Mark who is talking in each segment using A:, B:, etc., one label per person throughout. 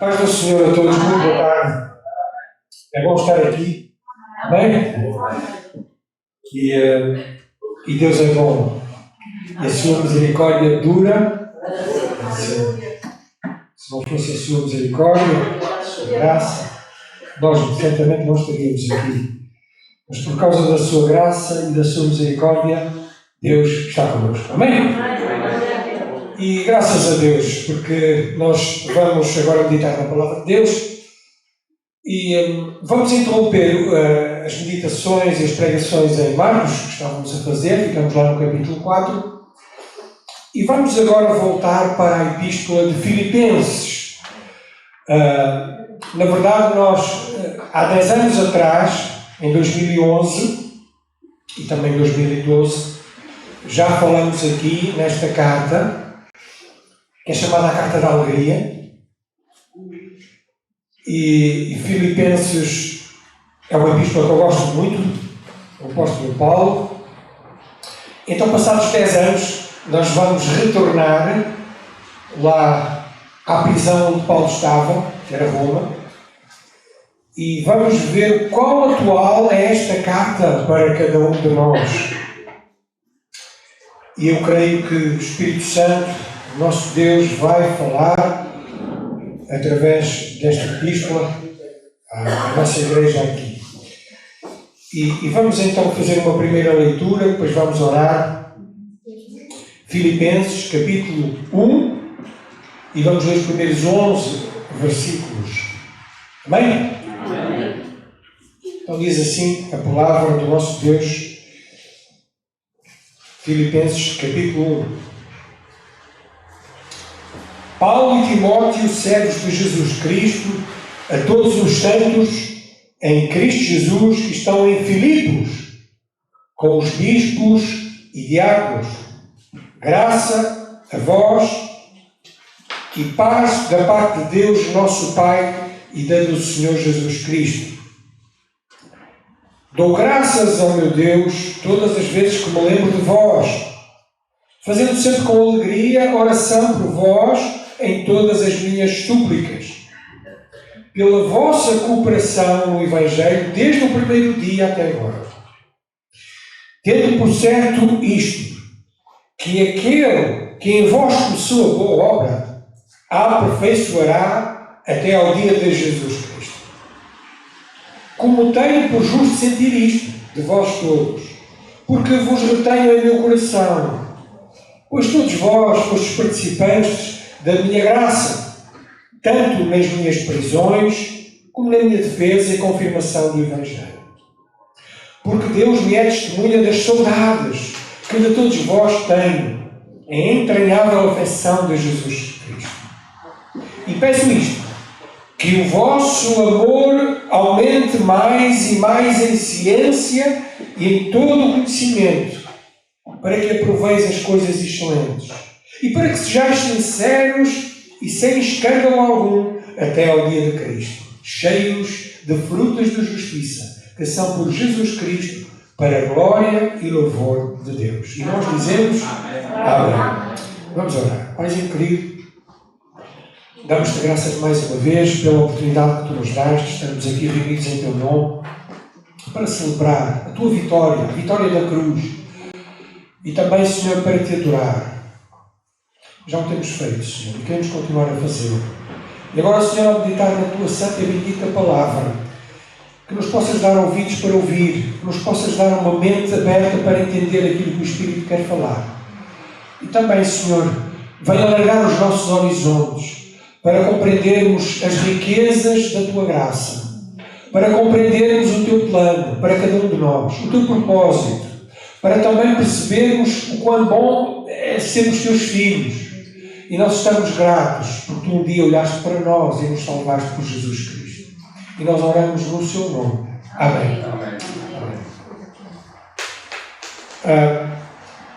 A: Paz do Senhor a todos, muito boa tarde. É bom estar aqui. Amém? E Deus é bom. E a sua misericórdia dura. Se não fosse a sua misericórdia, a sua graça, nós certamente não estaríamos aqui. Mas por causa da sua graça e da sua misericórdia, Deus está connosco. Amém? E graças a Deus, porque nós vamos agora meditar na palavra de Deus e vamos interromper as meditações e as pregações em Marcos que estávamos a fazer, ficamos lá no capítulo 4, e vamos agora voltar para a Epístola de Filipenses. Na verdade, nós, há 10 anos atrás, em 2011 e também em 2012, já falamos aqui nesta carta, que é chamada a Carta da Alegria, e Filipenses é uma epístola que eu gosto muito, do apóstolo Paulo. Então, passados 10 anos, nós vamos retornar lá à prisão onde Paulo estava, que era Roma, e vamos ver quão atual é esta carta para cada um de nós. E eu creio que o Espírito Santo, nosso Deus, vai falar através desta epístola à nossa igreja aqui. E vamos então fazer uma primeira leitura, depois vamos orar. Filipenses, capítulo 1, e vamos ler os primeiros 11 versículos. Amém? Amém. Então diz assim a palavra do nosso Deus, Filipenses, capítulo 1. Paulo e Timóteo, servos de Jesus Cristo, a todos os santos em Cristo Jesus que estão em Filipos, com os bispos e diáconos, graça a vós e paz da parte de Deus, nosso Pai, e da do Senhor Jesus Cristo. Dou graças ao meu Deus todas as vezes que me lembro de vós, fazendo sempre com alegria oração por vós em todas as minhas súplicas, pela vossa cooperação no Evangelho desde o primeiro dia até agora. Tendo por certo isto, que aquele que em vós começou a boa obra, a aperfeiçoará até ao dia de Jesus Cristo. Como tenho por justo sentir isto de vós todos, porque vos retenho em meu coração, pois todos vós fostes participantes da minha graça, tanto nas minhas prisões, como na minha defesa e confirmação do Evangelho. Porque Deus me é testemunha das saudades que de todos vós tenho, em entranhável afeição de Jesus Cristo. E peço isto, que o vosso amor aumente mais e mais em ciência e em todo o conhecimento, para que aproveis as coisas excelentes, e para que sejais sinceros e sem escândalo algum até ao dia de Cristo, cheios de frutos de justiça, que são por Jesus Cristo, para a glória e louvor de Deus. E nós dizemos amém. Vamos orar. Paizinho querido, damos-te graças mais uma vez pela oportunidade que tu nos dás de estarmos aqui reunidos em teu nome para celebrar a tua vitória, a vitória da cruz, e também, Senhor, para te adorar. Já o temos feito, Senhor, e queremos continuar a fazê-lo. E agora, Senhor, ao meditar na tua santa e bendita palavra, que nos possas dar ouvidos para ouvir, que nos possas dar uma mente aberta para entender aquilo que o Espírito quer falar. E também, Senhor, venha alargar os nossos horizontes para compreendermos as riquezas da tua graça, para compreendermos o teu plano para cada um de nós, o teu propósito, para também percebermos o quão bom é sermos teus filhos. E nós estamos gratos porque tu um dia olhaste para nós e nos salvaste por Jesus Cristo. E nós oramos no seu nome. Amém. Amém. A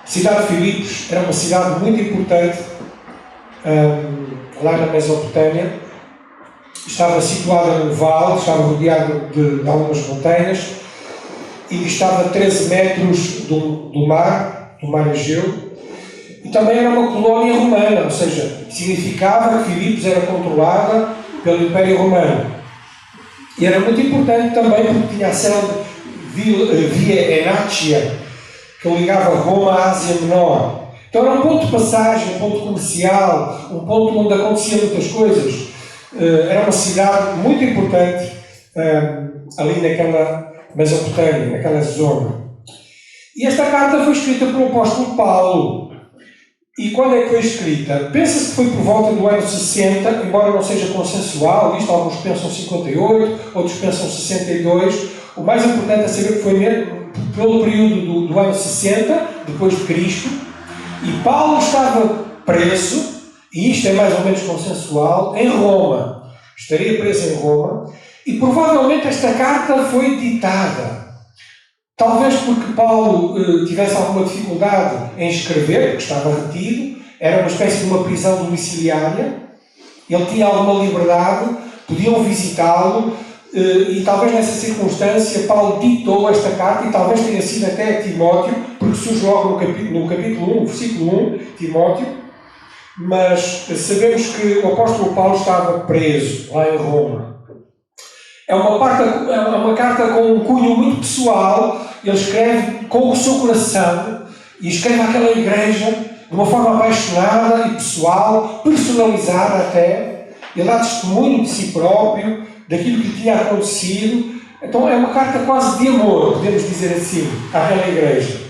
A: cidade de Filipos era uma cidade muito importante lá na Mesopotâmia. Estava situada no vale, estava rodeado de algumas montanhas e estava a 13 metros do mar Egeu. E também era uma colónia romana, ou seja, significava que Filipos era controlada pelo Império Romano. E era muito importante também porque tinha a célebre Via Enácia, que ligava Roma à Ásia Menor. Então era um ponto de passagem, um ponto comercial, um ponto onde aconteciam muitas coisas. Era uma cidade muito importante ali naquela Mesopotâmia, naquela zona. E esta carta foi escrita pelo apóstolo Paulo. E quando é que foi escrita? Pensa-se que foi por volta do ano 60, embora não seja consensual, isto alguns pensam 58, outros pensam 62. O mais importante é saber que foi mesmo pelo período do ano 60, depois de Cristo, e Paulo estava preso, e isto é mais ou menos consensual, em Roma. Estaria preso em Roma, e provavelmente esta carta foi ditada. Talvez porque Paulo tivesse alguma dificuldade em escrever, porque estava retido, era uma espécie de uma prisão domiciliária, ele tinha alguma liberdade, podiam visitá-lo, e talvez nessa circunstância Paulo ditou esta carta, e talvez tenha sido até a Timóteo, porque surge logo no capítulo 1, versículo 1, Timóteo, mas sabemos que o apóstolo Paulo estava preso lá em Roma. É uma carta com um cunho muito pessoal. Ele escreve com o seu coração e escreve àquela igreja de uma forma apaixonada e pessoal, personalizada até. Ele dá testemunho de si próprio, daquilo que tinha acontecido. Então é uma carta quase de amor, podemos dizer assim, àquela igreja.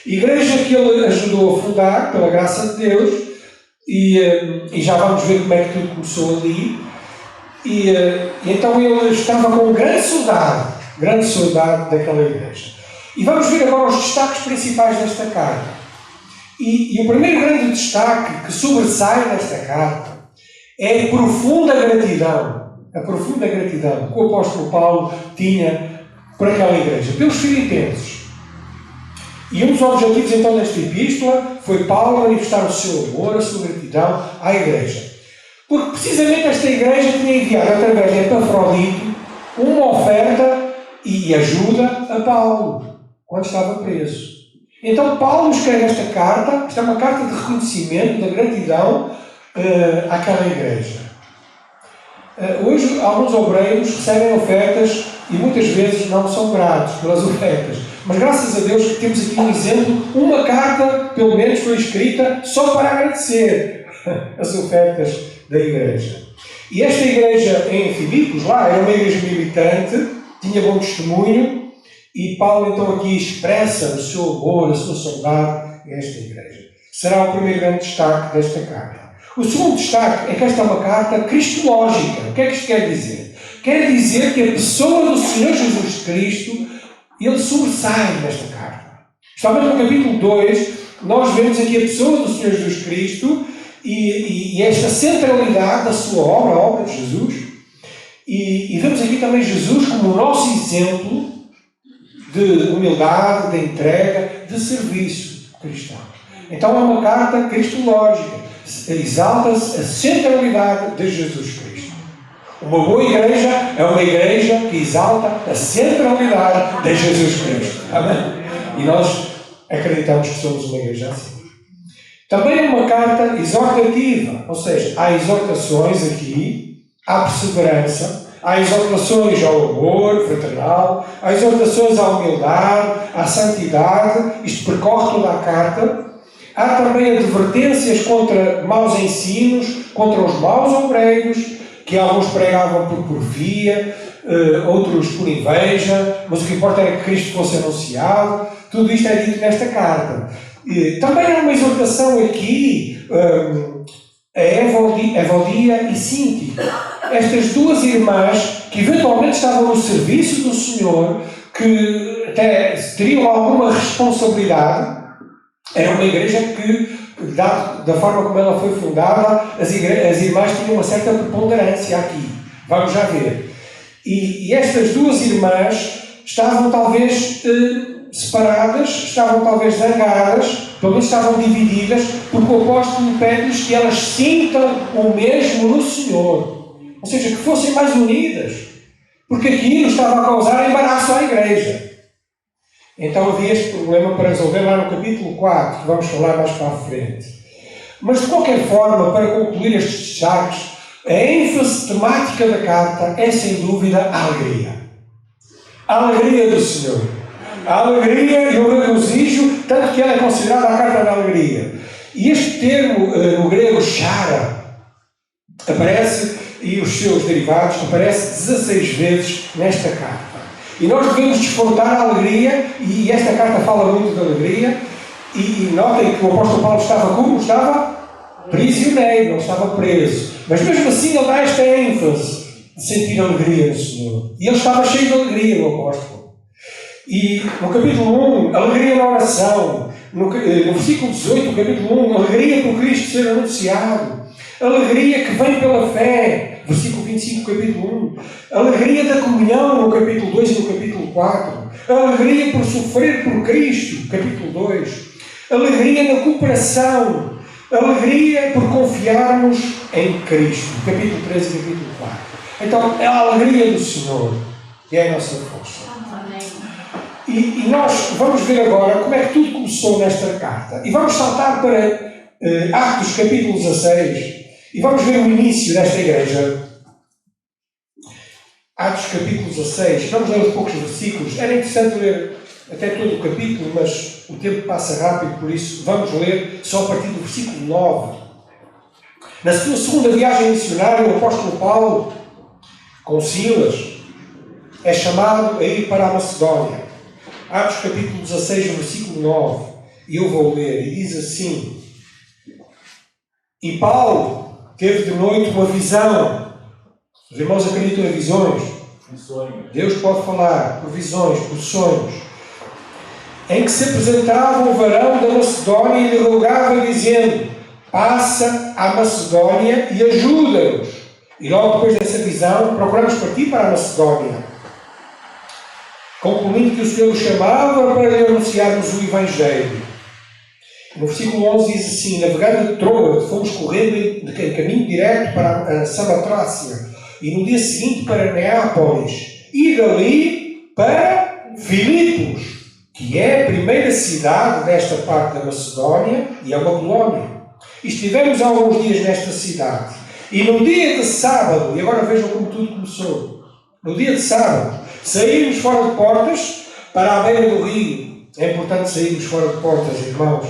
A: Igreja que ele ajudou a fundar, pela graça de Deus, e já vamos ver como é que tudo começou ali. E então ele estava com grande saudade daquela igreja. E vamos ver agora os destaques principais desta carta. E o primeiro grande destaque que sobressai nesta carta é a profunda gratidão que o apóstolo Paulo tinha por aquela igreja, pelos filipenses. E um dos objetivos então desta epístola foi Paulo manifestar o seu amor, a sua gratidão à igreja. Porque precisamente esta igreja tinha enviado através de Epafrodito uma oferta e ajuda a Paulo, quando estava preso. Então Paulo escreve esta carta, esta é uma carta de reconhecimento, da gratidão àquela igreja. Hoje alguns obreiros recebem ofertas e muitas vezes não são gratos pelas ofertas. Mas graças a Deus que temos aqui um exemplo, uma carta pelo menos foi escrita só para agradecer as ofertas da igreja. E esta igreja em Filipos, lá, era uma igreja militante, tinha bom testemunho, e Paulo então aqui expressa o seu amor, a sua saudade a esta igreja. Será o primeiro grande destaque desta carta. O segundo destaque é que esta é uma carta cristológica. O que é que isto quer dizer? Quer dizer que a pessoa do Senhor Jesus Cristo, ele sobressai nesta carta. Especialmente no capítulo 2, nós vemos aqui a pessoa do Senhor Jesus Cristo e esta centralidade da sua obra, a obra de Jesus. E vemos aqui também Jesus como o nosso exemplo de humildade, de entrega, de serviço cristão. Então é uma carta cristológica. Exalta-se a centralidade de Jesus Cristo. Uma boa igreja é uma igreja que exalta a centralidade de Jesus Cristo. Amém? E nós acreditamos que somos uma igreja assim. Também é uma carta exortativa, ou seja, há exortações aqui, há perseverança, há exortações ao amor fraternal, há exortações à humildade, à santidade. Isto percorre toda a carta. Há também advertências contra maus ensinos, contra os maus obreiros, que alguns pregavam por porfia, outros por inveja, mas o que importa era que Cristo fosse anunciado. Tudo isto é dito nesta carta. Também há uma exortação aqui a Evodia e Sinti. Estas duas irmãs que eventualmente estavam no serviço do Senhor, que até teriam alguma responsabilidade. Era uma igreja que, da forma como ela foi fundada, as irmãs tinham uma certa preponderância aqui. Vamos já ver. E estas duas irmãs estavam talvez separadas, estavam talvez zangadas, pelo menos estavam divididas, porque o apóstolo pede-lhes que elas sintam o mesmo no Senhor. Ou seja, que fossem mais unidas. Porque aquilo estava a causar embaraço à igreja. Então havia este problema para resolver lá no capítulo 4, que vamos falar mais para a frente. Mas de qualquer forma, para concluir estes destaques, A ênfase temática da carta é, sem dúvida, a alegria. A alegria do Senhor. A alegria e o regozijo, tanto que ela é considerada a carta da alegria. E este termo, no grego, chara, aparece, e os seus derivados, aparece 16 vezes nesta carta. E nós devemos desfrutar a alegria, e esta carta fala muito de alegria, e notem que o apóstolo Paulo estava como? Estava prisioneiro, não estava preso. Mas mesmo assim ele dá esta ênfase de sentir alegria no Senhor. E ele estava cheio de alegria, o apóstolo. E no capítulo 1, alegria na oração. No versículo 18 do capítulo 1, alegria por Cristo ser anunciado. Alegria que vem pela fé. Versículo 25 do capítulo 1. Alegria da comunhão no capítulo 2 e no capítulo 4. Alegria por sofrer por Cristo, capítulo 2. Alegria na cooperação. Alegria por confiarmos em Cristo, capítulo 3 e capítulo 4. Então, é a alegria do Senhor que é a nossa força. E nós vamos ver agora como é que tudo começou nesta carta. E vamos saltar para Atos, capítulo 16, e vamos ver o início desta igreja. Atos, capítulo 16. Vamos ler uns poucos versículos. Era interessante ler até todo o capítulo, mas o tempo passa rápido, por isso vamos ler só a partir do versículo 9. Na sua segunda viagem missionária, o apóstolo Paulo, com Silas, é chamado a ir para a Macedónia. Atos capítulo 16, versículo 9. E eu vou ler, e diz assim: E Paulo teve de noite uma visão. Os irmãos acreditam em visões? Deus pode falar por visões, por sonhos. Em que se apresentava um varão da Macedónia e lhe rogava, dizendo: passa à Macedónia e ajuda-nos. E logo depois dessa visão, procuramos partir para a Macedónia, concluindo que o Senhor o chamava para lhe anunciarmos o Evangelho. No versículo 11 diz assim: navegando de Troa, fomos correndo em caminho direto para a Samatrácia, e no dia seguinte para Neápolis, e dali para Filipos, que é a primeira cidade desta parte da Macedónia e é uma colónia. E estivemos alguns dias nesta cidade. E no dia de sábado, e agora vejam como tudo começou, no dia de sábado, saímos fora de portas para a beira do rio. É importante sairmos fora de portas, irmãos.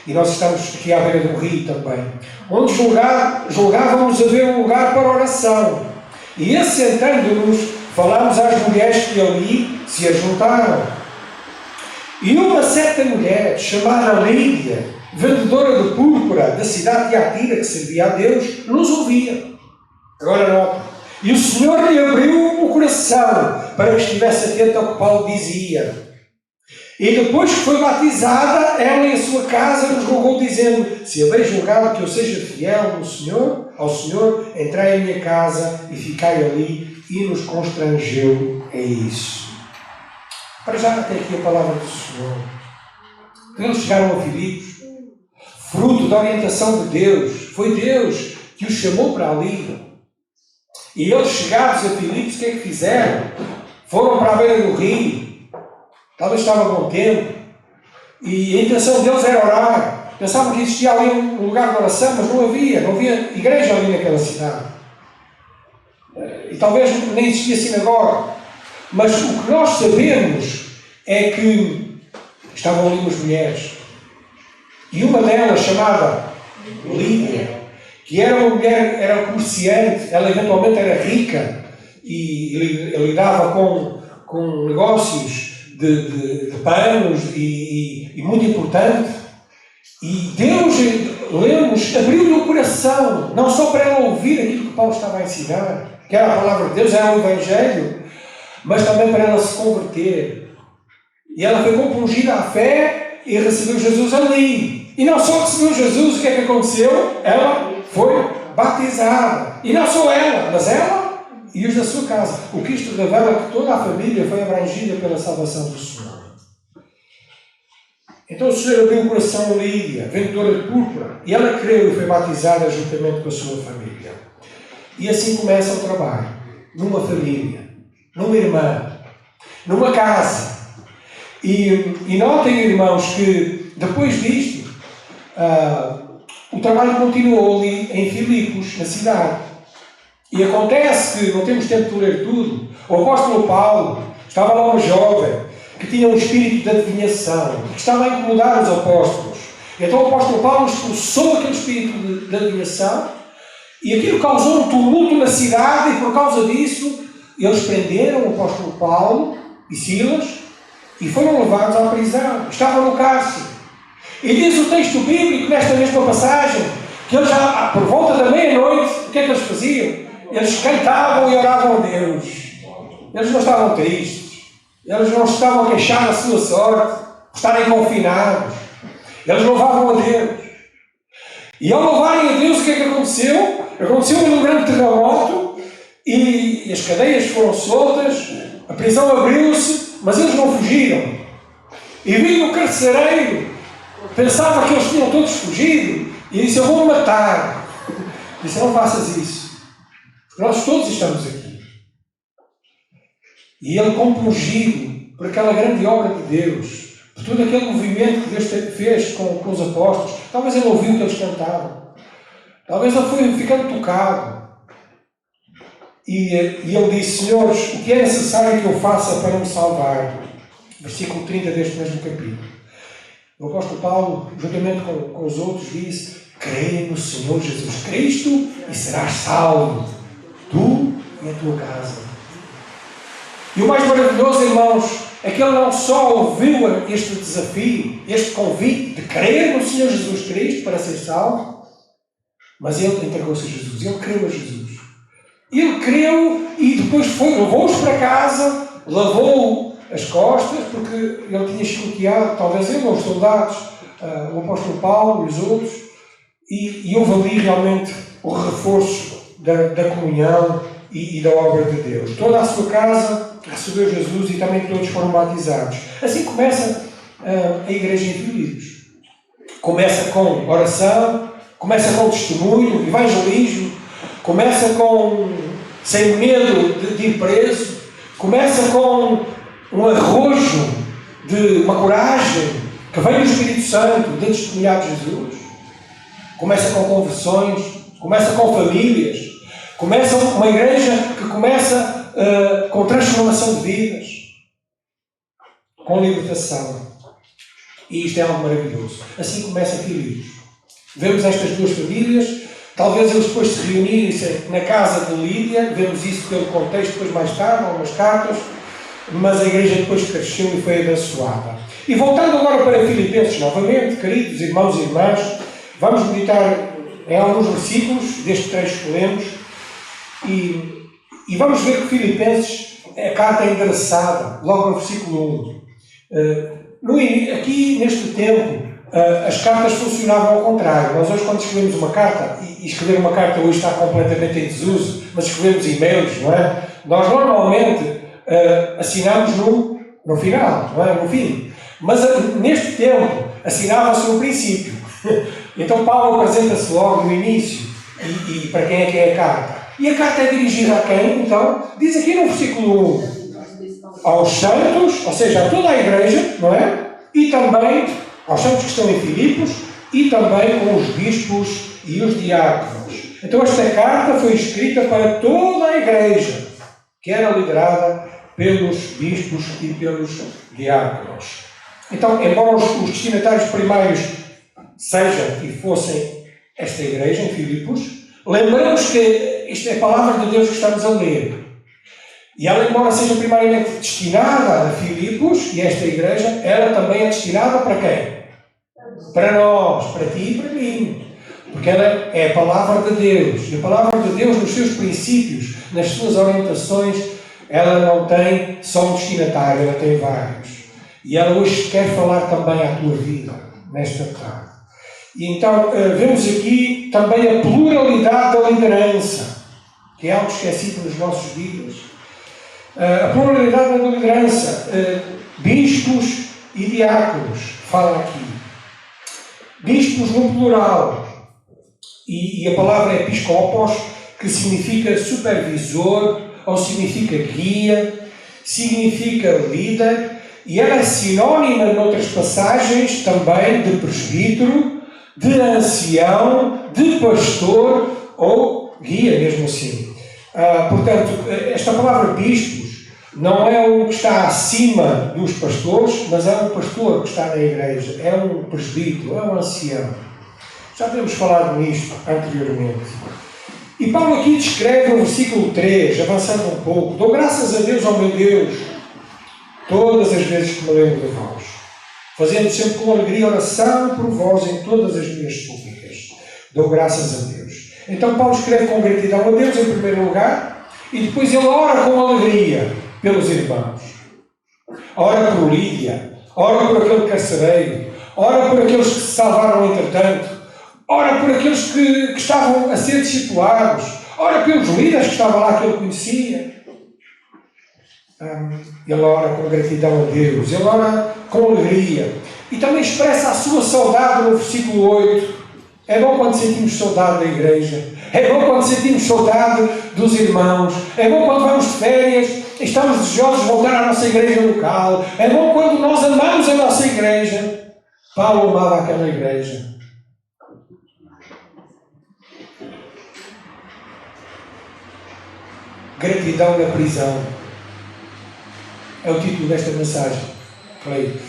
A: E nós estamos aqui à beira do rio também. Onde julgávamos haver um lugar para oração. E assentando-nos, falámos às mulheres que ali se ajuntaram. E uma certa mulher, chamada Lídia, vendedora de púrpura da cidade de Atira, que servia a Deus, nos ouvia. Agora nota. E o Senhor lhe abriu o coração para que estivesse atento ao que Paulo dizia. E depois que foi batizada, ela e a sua casa nos rogou, dizendo: se haveis julgado que eu seja fiel ao Senhor, entrai em minha casa e ficai ali. E nos constrangeu a isso. Para já até aqui a palavra do Senhor. Eles chegaram a Filipos, fruto da orientação de Deus. Foi Deus que os chamou para ali. E eles, chegados a Filipos, o que é que fizeram? Foram para a beira do rio. Talvez estava bom tempo. E a intenção deles era orar. Pensavam que existia ali um lugar de oração, mas não havia igreja ali naquela cidade. E talvez nem existia sinagoga. Mas o que nós sabemos é que estavam ali umas mulheres. E uma delas, chamada Lídia, que era uma mulher, era comerciante, ela eventualmente era rica e lidava com negócios de panos e muito importante. E Deus, lemos, abriu-lhe o coração, não só para ela ouvir aquilo que Paulo estava a ensinar, que era a palavra de Deus, era o Evangelho, mas também para ela se converter. E ela foi compungida à fé e recebeu Jesus ali. E não só recebeu Jesus, o que é que aconteceu? Ela foi batizada. E não só ela, mas ela e os da sua casa. O que isto revela que toda a família foi abrangida pela salvação do Senhor. Então o Senhor abriu o coração a Lídia, vendedora de púrpura, e ela creu e foi batizada juntamente com a sua família. E assim começa o trabalho. Numa família, numa irmã, numa casa. E notem, irmãos, que depois disto, o trabalho continuou ali em Filipos, na cidade. E acontece que não temos tempo de ler tudo. O apóstolo Paulo, estava lá um jovem que tinha um espírito de adivinhação, que estava a incomodar os apóstolos. Então o apóstolo Paulo expulsou aquele espírito de adivinhação e aquilo causou um tumulto na cidade, e por causa disso eles prenderam o apóstolo Paulo e Silas e foram levados à prisão. Estavam no cárcere. E diz o texto bíblico, nesta mesma passagem, que eles já, por volta da meia-noite, o que é que eles faziam? Eles cantavam e oravam a Deus. Eles não estavam tristes. Eles não estavam a queixar da sua sorte por estarem confinados. Eles louvavam a Deus. E ao louvarem a Deus, o que é que aconteceu? Aconteceu um grande terremoto e as cadeias foram soltas, a prisão abriu-se, mas eles não fugiram. E vindo o carcereiro, pensava que eles tinham todos fugido e disse: eu vou matar. Disse: não faças isso, porque nós todos estamos aqui. E ele, compungido por aquela grande obra de Deus, por todo aquele movimento que Deus fez com os apóstolos, talvez ele ouviu o que eles cantavam, talvez ele foi ficando tocado. E ele disse: senhores, o que é necessário que eu faça para me salvar? Versículo 30 deste mesmo capítulo. O apóstolo Paulo, juntamente com os outros, disse: creia no Senhor Jesus Cristo e serás salvo, tu e a tua casa. E o mais maravilhoso, irmãos, é que ele não só ouviu este desafio, este convite de crer no Senhor Jesus Cristo para ser salvo, mas ele entregou-se a Jesus, ele creu a Jesus. Ele creu e depois levou-os para casa, lavou as costas, porque ele tinha chicoteado, talvez ele ou os soldados, o apóstolo Paulo e os outros, e houve ali realmente o reforço da comunhão e da obra de Deus. Toda a sua casa recebeu Jesus e também todos foram batizados. Assim começa a igreja em Filipos. Começa com oração, começa com testemunho, evangelismo, começa com sem medo de ir preso, começa com um arrojo de uma coragem que vem do Espírito Santo de testemunhar de Jesus. Começa com conversões, começa com famílias, começa uma igreja que começa com transformação de vidas, com libertação. E isto é algo maravilhoso. Assim começa Filipos. Vemos estas duas famílias, talvez eles depois se reunirem na casa de Lídia, vemos isso pelo contexto depois mais tarde, algumas cartas, mas a igreja depois cresceu e foi abençoada. E voltando agora para Filipenses novamente, queridos irmãos e irmãs, vamos meditar em alguns versículos deste trecho que lemos e vamos ver que Filipenses, a carta é endereçada, logo no versículo 1. Aqui, neste tempo, as cartas funcionavam ao contrário. Nós hoje, quando escrevemos uma carta, e escrever uma carta hoje está completamente em desuso, mas escrevemos e-mails, não é? Nós normalmente assinamos no final, não é? No fim. Mas neste tempo, assinava-se no princípio. Então Paulo apresenta-se logo no início. E para quem é que é a carta? E a carta é dirigida a quem? Então, diz aqui no versículo 1. Aos santos, ou seja, a toda a igreja, não é? E também aos santos que estão em Filipos e também com os bispos e os diáconos. Então esta carta foi escrita para toda a igreja, que era liderada pelos bispos e pelos diáconos. Então, embora os destinatários primários sejam e fossem esta igreja em Filipos, lembramos que isto é a palavra de Deus que estamos a ler. E ela, embora seja primariamente destinada a Filipos, e esta igreja, ela também é destinada para quem? Para nós, para ti e para mim. Porque ela é a palavra de Deus. E a palavra de Deus, nos seus princípios, nas suas orientações, ela não tem só um destinatário, ela tem vários. E ela hoje quer falar também à tua vida, nesta tarde. E então, vemos aqui também a pluralidade da liderança, que é algo esquecido nos nossos dias. A pluralidade da liderança, bispos e diáconos, fala aqui. Bispos no plural, e a palavra é episcopos, que significa supervisor, ou significa guia, significa líder, e ela é sinónima, noutras passagens, também de presbítero, de ancião, de pastor, ou guia mesmo assim. Portanto, esta palavra bispos não é o que está acima dos pastores, mas é um pastor que está na igreja, é um presbítero, é um ancião. Já temos falado nisto anteriormente. E Paulo aqui descreve no versículo 3, avançando um pouco: dou graças a Deus, ao meu Deus, todas as vezes que me lembro de vós, fazendo sempre com alegria oração por vós em todas as minhas súplicas. Dou graças a Deus. Então Paulo escreve com gratidão a Deus em primeiro lugar, e depois ele ora com alegria pelos irmãos. Ora por Lídia, ora por aquele carcereiro, ora por aqueles que se salvaram entretanto, ora por aqueles que estavam a ser discipulados, ora pelos líderes que estavam lá que ele conhecia. Ele ora com gratidão a Deus, ele ora com alegria. E também expressa a sua saudade no versículo 8. É bom quando sentimos saudade da igreja. É bom quando sentimos saudade dos irmãos. É bom quando vamos de férias e estamos desejosos de voltar à nossa igreja local. É bom quando nós amamos a nossa igreja. Paulo amava aquela igreja. Gratidão na prisão. É o título desta mensagem. Falei,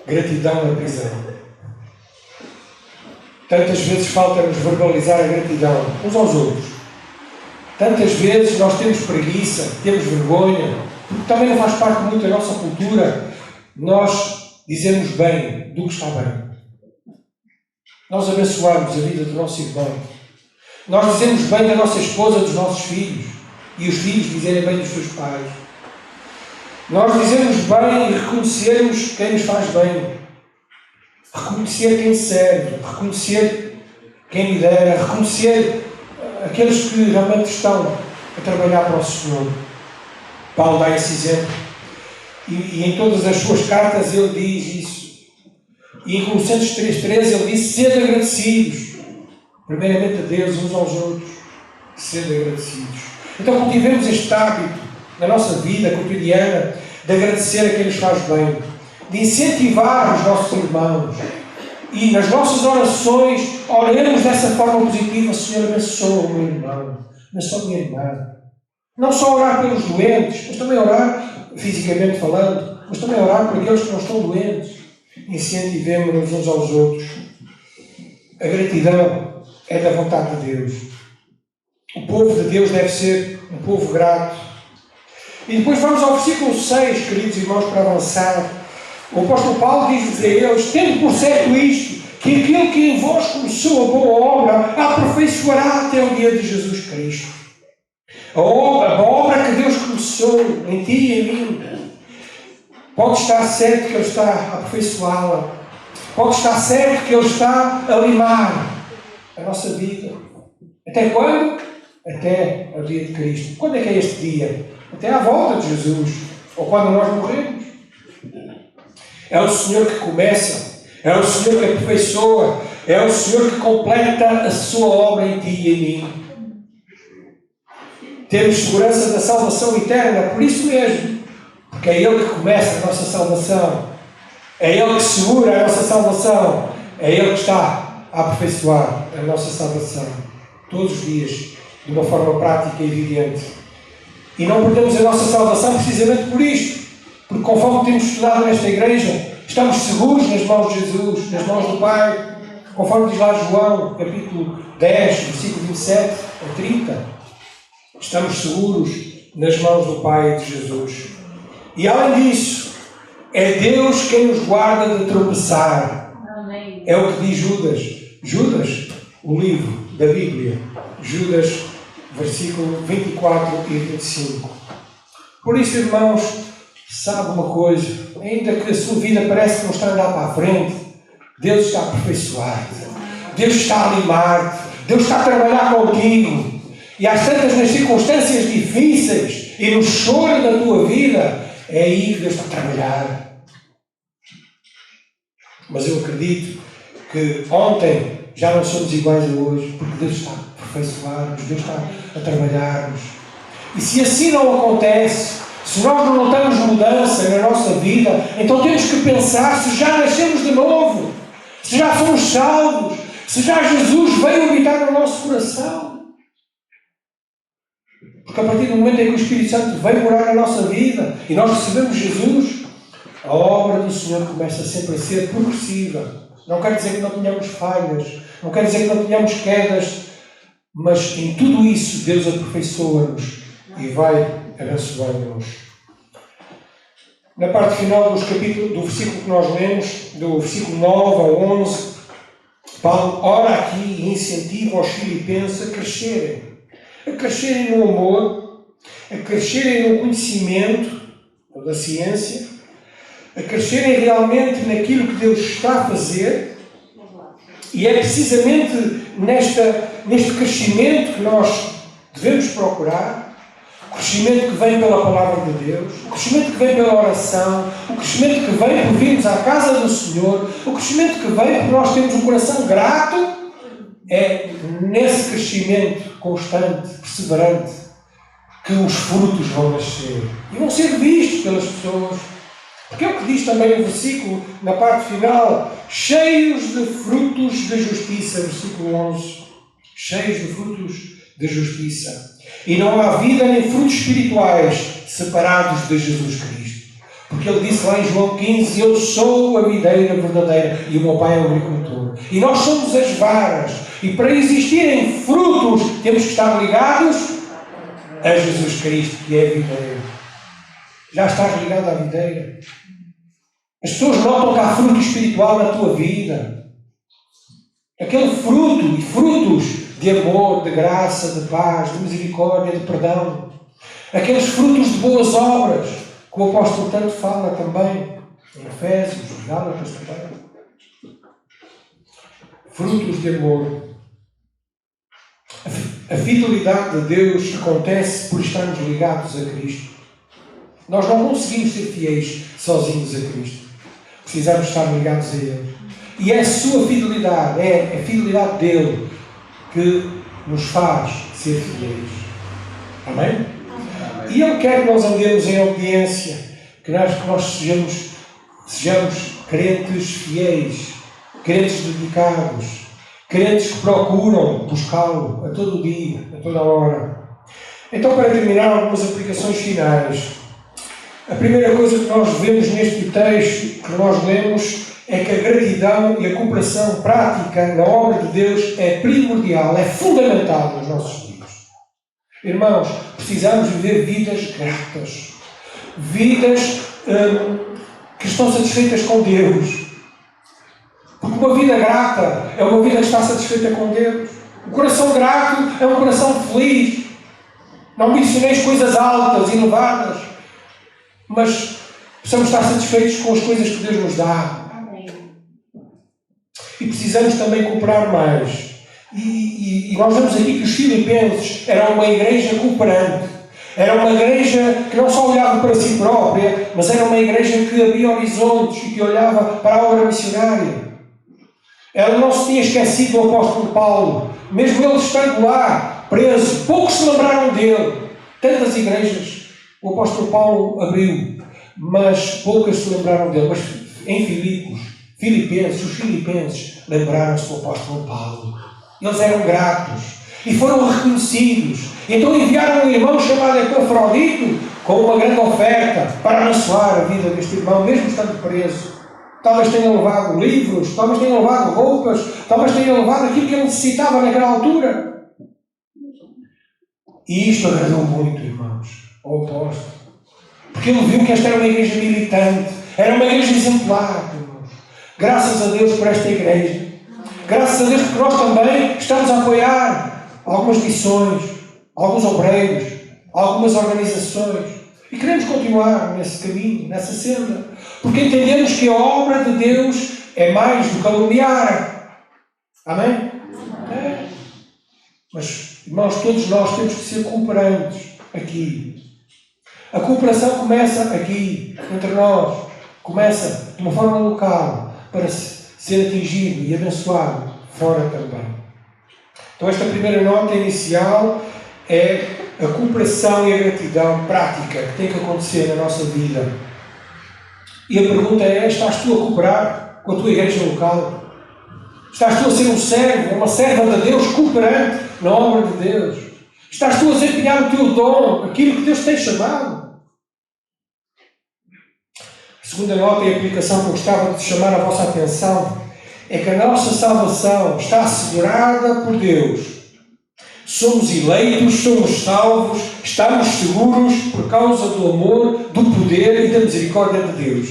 A: gratidão na prisão. Tantas vezes falta-nos verbalizar a gratidão uns aos outros. Tantas vezes nós temos preguiça, temos vergonha, porque também não faz parte muito da nossa cultura nós dizermos bem do que está bem. Nós abençoarmos a vida do nosso irmão. Nós dizemos bem da nossa esposa, dos nossos filhos. E os filhos dizerem bem dos seus pais. Nós dizemos bem e reconhecermos quem nos faz bem. Reconhecer quem serve, reconhecer quem lidera, reconhecer aqueles que realmente estão a trabalhar para o Senhor. Paulo dá esse exemplo. E em todas as suas cartas ele diz isso. E em Colossenses 3.13 ele diz: sede agradecidos. Primeiramente a Deus, uns aos outros. Sede agradecidos. Então cultivemos este hábito na nossa vida cotidiana de agradecer a quem nos faz bem, de incentivar os nossos irmãos. E nas nossas orações, oremos dessa forma positiva: Senhor, abençoa o meu irmão, abençoa a minha irmã. Não só orar pelos doentes, mas também orar, fisicamente falando, mas também orar por aqueles que não estão doentes. Incentivemos-nos uns aos outros. A gratidão é da vontade de Deus. O povo de Deus deve ser um povo grato. E depois vamos ao versículo 6, queridos irmãos, para avançar. O apóstolo Paulo diz-lhes a eles: tendo por certo isto, que aquele que em vós começou a boa obra, a aperfeiçoará até o dia de Jesus Cristo. A obra que Deus começou em ti e em mim, pode estar certo que Ele está a aperfeiçoá-la. Pode estar certo que Ele está a limar a nossa vida. Até quando? Até o dia de Cristo. Quando é que é este dia? Até à volta de Jesus. Ou quando nós morremos. É o Senhor que começa. É o Senhor que aperfeiçoa. É o Senhor que completa a sua obra em ti e em mim. Temos segurança da salvação eterna. Por isso mesmo. Porque é Ele que começa a nossa salvação. É Ele que segura a nossa salvação. É Ele que está a aperfeiçoar a nossa salvação. Todos os dias. De uma forma prática e evidente. E não perdemos a nossa salvação precisamente por isto. Porque conforme temos estudado nesta igreja, estamos seguros nas mãos de Jesus, nas mãos do Pai. Conforme diz lá João, capítulo 10, versículo 27 a 30. Estamos seguros nas mãos do Pai de Jesus. E além disso, é Deus quem nos guarda de tropeçar. Amém. É o que diz Judas. Judas, o livro da Bíblia. Judas, versículo 24 e 25. Por isso, irmãos, sabe uma coisa? Ainda que a sua vida parece que não está a andar para a frente, Deus está a aperfeiçoar-te. Deus está a animar-te. Deus está a trabalhar contigo. E às tantas, nas circunstâncias difíceis e no choro da tua vida, é aí que Deus está a trabalhar. Mas eu acredito que ontem já não somos iguais a hoje, porque Deus está a aperfeiçoar-nos, Deus está a trabalhar-nos. E se assim não acontece, se nós não notamos mudança na nossa vida, então temos que pensar se já nascemos de novo, se já somos salvos, se já Jesus veio habitar no nosso coração. Porque a partir do momento em que o Espírito Santo vem morar na nossa vida e nós recebemos Jesus, a obra do Senhor começa sempre a ser progressiva. Não quer dizer que não tenhamos falhas, não quer dizer que não tenhamos quedas, mas em tudo isso Deus aperfeiçoa-nos e vai abençoando-nos. Na parte final do versículo que nós lemos, do versículo 9 ao 11, Paulo ora aqui e incentiva os filipenses a crescerem no amor, a crescerem no conhecimento da ciência, a crescerem realmente naquilo que Deus está a fazer. E é precisamente neste crescimento que nós devemos procurar. O crescimento que vem pela palavra de Deus, o crescimento que vem pela oração, o crescimento que vem por virmos à casa do Senhor, o crescimento que vem por nós termos um coração grato. É nesse crescimento constante, perseverante, que os frutos vão nascer e vão ser vistos pelas pessoas. Porque é o que diz também o versículo, na parte final, cheios de frutos de justiça, versículo 11. Cheios de frutos de justiça. E não há vida nem frutos espirituais separados de Jesus Cristo. Porque ele disse lá em João 15, eu sou a videira verdadeira e o meu Pai é o agricultor. E nós somos as varas. E para existirem frutos, temos que estar ligados a Jesus Cristo, que é a videira. Já estás ligado à videira? As pessoas notam que há fruto espiritual na tua vida. Aquele fruto e frutos de amor, de graça, de paz, de misericórdia, de perdão. Aqueles frutos de boas obras que o apóstolo tanto fala também, em Efésios, em Gálatas também. Frutos de amor. A fidelidade de Deus acontece por estarmos ligados a Cristo. Nós não conseguimos ser fiéis sozinhos a Cristo. Precisamos estar ligados a Ele. E é a sua fidelidade, é a fidelidade dele que nos faz ser fiéis. Amém? Amém. E Ele quer que nós andemos em obediência, que nós sejamos crentes fiéis, crentes dedicados, crentes que procuram buscá-lo a todo o dia, a toda a hora. Então, para terminar, algumas aplicações finais. A primeira coisa que nós vemos neste texto que nós lemos é que a gratidão e a cooperação prática na obra de Deus é primordial, é fundamental nos nossos dias. Irmãos, precisamos viver vidas gratas, vidas que estão satisfeitas com Deus. Porque uma vida grata é uma vida que está satisfeita com Deus. O coração grato é um coração feliz. Não mencioneis coisas altas e elevadas, mas precisamos estar satisfeitos com as coisas que Deus nos dá. E precisamos também cooperar mais. E nós vemos aqui que os filipenses eram uma igreja cooperante. Era uma igreja que não só olhava para si própria, mas era uma igreja que abria horizontes e que olhava para a obra missionária. Ela não se tinha esquecido do apóstolo Paulo. Mesmo ele estando lá, preso, poucos se lembraram dele. Tantas igrejas o apóstolo Paulo abriu, mas poucas se lembraram dele. Mas em os filipenses lembraram-se do apóstolo Paulo. Eles eram gratos e foram reconhecidos. Então enviaram um irmão chamado Epafrodito com uma grande oferta para abençoar a vida deste irmão, mesmo estando preso. Talvez tenham levado livros, talvez tenham levado roupas, talvez tenham levado aquilo que ele necessitava naquela altura. E isto agradou muito, irmãos, ao apóstolo. Porque ele viu que esta era uma igreja militante, era uma igreja exemplar, irmãos. Graças a Deus por esta igreja. Graças a Deus porque nós também estamos a apoiar algumas missões, alguns obreiros, algumas organizações. E queremos continuar nesse caminho, nessa senda. Porque entendemos que a obra de Deus é mais do que caluniar. Amém? É. Mas, irmãos, todos nós temos que ser cooperantes aqui. A cooperação começa aqui, entre nós. Começa de uma forma local, para ser atingido e abençoado fora também. Então esta primeira nota inicial é a cooperação e a gratidão prática que tem que acontecer na nossa vida. E a pergunta é, estás tu a cooperar com a tua igreja local? Estás tu a ser um servo, uma serva de Deus, cooperante na obra de Deus? Estás tu a desempenhar o teu dom, aquilo que Deus tem chamado? A segunda nota e aplicação que eu gostava de chamar a vossa atenção é que a nossa salvação está assegurada por Deus. Somos eleitos, somos salvos, estamos seguros por causa do amor, do poder e da misericórdia de Deus.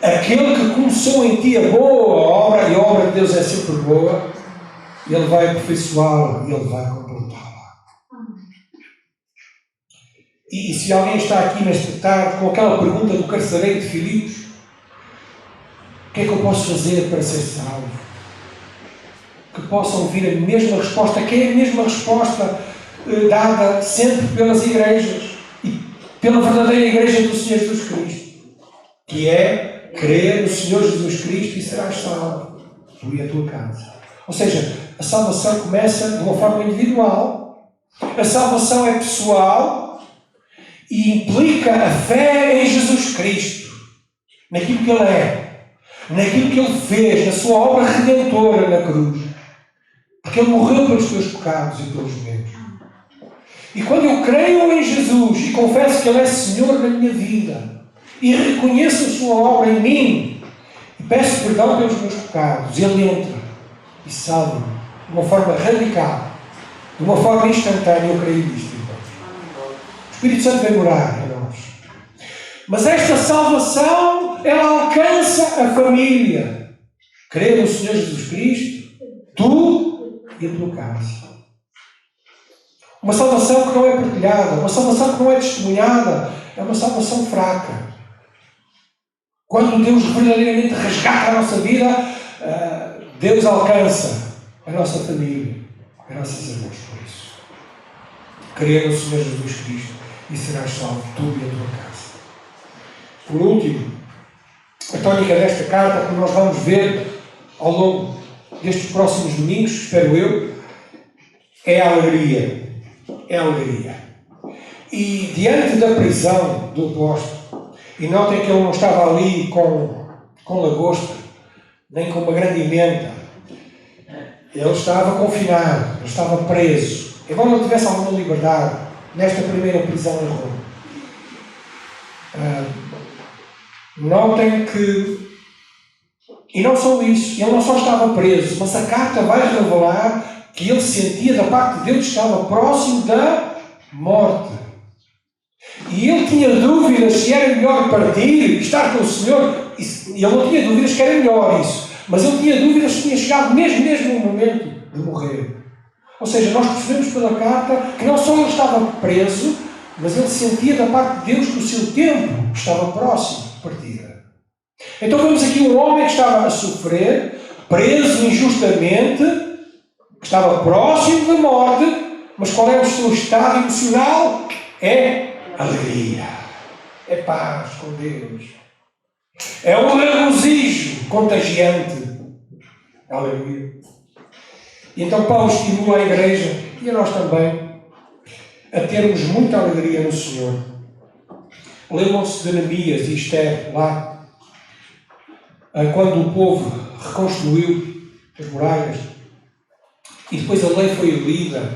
A: Aquele que começou em ti a boa obra, e a obra de Deus é sempre boa, Ele vai aperfeiçoá-la e Ele vai completá-la. E se alguém está aqui nesta tarde com aquela pergunta do carcereiro de Filipos, o que é que eu posso fazer para ser salvo? Que possam ouvir a mesma resposta, que é a mesma resposta dada sempre pelas igrejas e pela verdadeira igreja do Senhor Jesus Cristo, que é crer no Senhor Jesus Cristo e serás salvo, tu e a tua casa. Ou seja, a salvação começa de uma forma individual, a salvação é pessoal e implica a fé em Jesus Cristo, naquilo que Ele é, naquilo que Ele fez, na sua obra redentora na cruz. Porque Ele morreu pelos teus pecados e pelos meus. E quando eu creio em Jesus e confesso que Ele é Senhor na minha vida e reconheço a sua obra em mim e peço perdão pelos meus pecados, Ele entra e salva-me de uma forma radical, de uma forma instantânea. Eu creio nisto, irmãos. O Espírito Santo vem morar em nós. Mas esta salvação, ela alcança a família. Crer no Senhor Jesus Cristo, tu e a tua casa. Uma salvação que não é partilhada, uma salvação que não é testemunhada, é uma salvação fraca. Quando Deus verdadeiramente resgata a nossa vida, Deus alcança a nossa família. Graças a Deus por isso. Crer no Senhor Jesus Cristo e serás salvo, tu e a tua casa. Por último, a tónica desta carta, que nós vamos ver ao longo destes próximos domingos, espero eu, é a alegria. É a alegria. E diante da prisão do apóstolo, e notem que ele não estava ali com lagosta, nem com uma grande emenda. Ele estava confinado, ele estava preso. Embora não tivesse alguma liberdade nesta primeira prisão em Roma. Notem que e não só isso, ele não só estava preso, mas a carta vai revelar que ele sentia da parte de Deus que estava próximo da morte. E ele tinha dúvidas se era melhor partir, estar com o Senhor. E ele não tinha dúvidas que era melhor isso, mas ele tinha dúvidas se tinha chegado mesmo o momento de morrer. Ou seja, nós percebemos pela carta que não só ele estava preso, mas ele sentia da parte de Deus que o seu tempo estava próximo de partida. Então vemos aqui um homem que estava a sofrer, preso injustamente, que estava próximo da morte, mas qual é o seu estado emocional? É alegria, é paz com Deus, é um regozijo contagiante, alegria. E então Paulo estimula a igreja, e a nós também, a termos muita alegria no Senhor. Lembram-se de Neemias e Esther lá, quando o povo reconstruiu as muralhas e depois a lei foi lida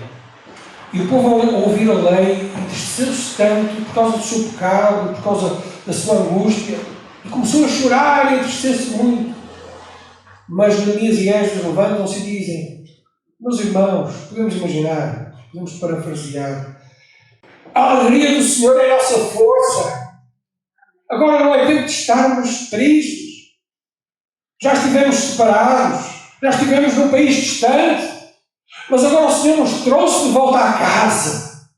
A: e o povo ao ouvir a lei entristeceu-se tanto por causa do seu pecado, por causa da sua angústia e começou a chorar e a entristecer-se muito. Mas Neemias e Esdras levantam-se e dizem: meus irmãos, podemos imaginar, podemos parafrasear, a alegria do Senhor é a nossa força. Agora não é tempo de estarmos tristes. Já estivemos separados, já estivemos num país distante, mas agora o Senhor nos trouxe de volta à casa.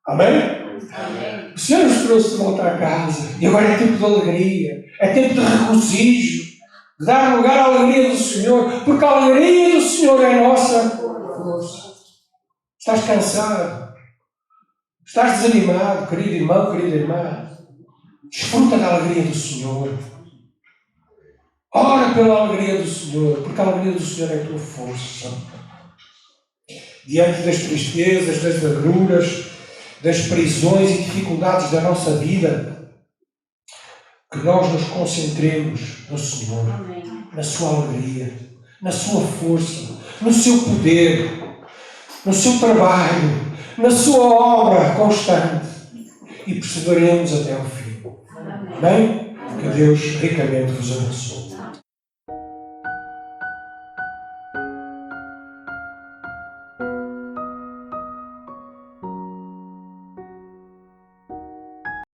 A: Amém? Amém. O Senhor nos trouxe de volta à casa. E agora é tempo de alegria, é tempo de regozijo, de dar lugar à alegria do Senhor, porque a alegria do Senhor é a nossa força. Estás cansado? Estás desanimado, querido irmão, querida irmã? Desfruta da alegria do Senhor. Ora pela alegria do Senhor, porque a alegria do Senhor é a tua força. Diante das tristezas, das agruras, das prisões e dificuldades da nossa vida, que nós nos concentremos no Senhor, na sua alegria, na sua força, no seu poder. no seu trabalho, na sua obra constante e perseveremos até o fim. Amém? Que Deus ricamente vos abençoe.